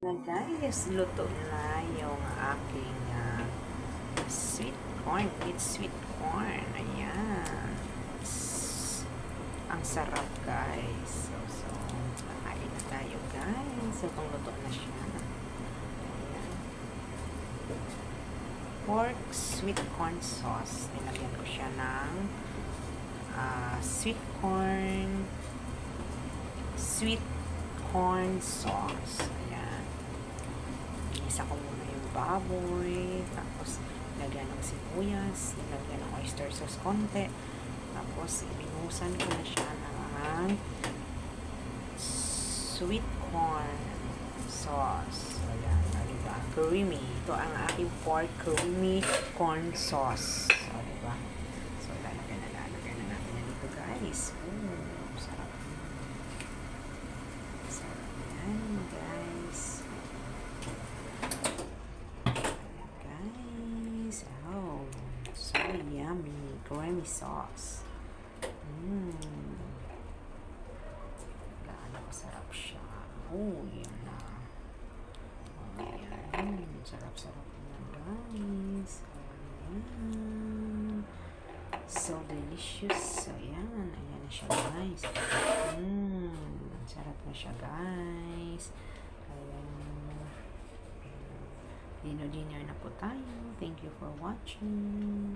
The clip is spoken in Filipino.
Na guys, luto na yung aking sweet corn with sweet corn. Ayan. Ang sarap guys. So kakain na tayo guys. So, kung luto na siya. Ayan. Pork sweet corn sauce. Nilagyan ko siya ng sweet corn sauce. Ayan. Isa ko muna yung baboy, tapos lagyan ng sibuyas, lagyan ng oyster sauce konti, tapos ibinusan ko na siya ng sweet corn sauce. Ayan, diba? Creamy. Ito ang aking pork creamy corn sauce. So, diba? So, lalagyan na natin na dito guys. Sarap. Sarap yan guys. Oh, so yummy. Creamy sauce. Gaano kasarap siya. Oh, yan na. Oh, yan. Sarap-sarap na guys. Ayan. So delicious. So, yan. Ayan na siya guys. Sarap na siya guys. Ayan. Dinner na po tayo. Thank you for watching.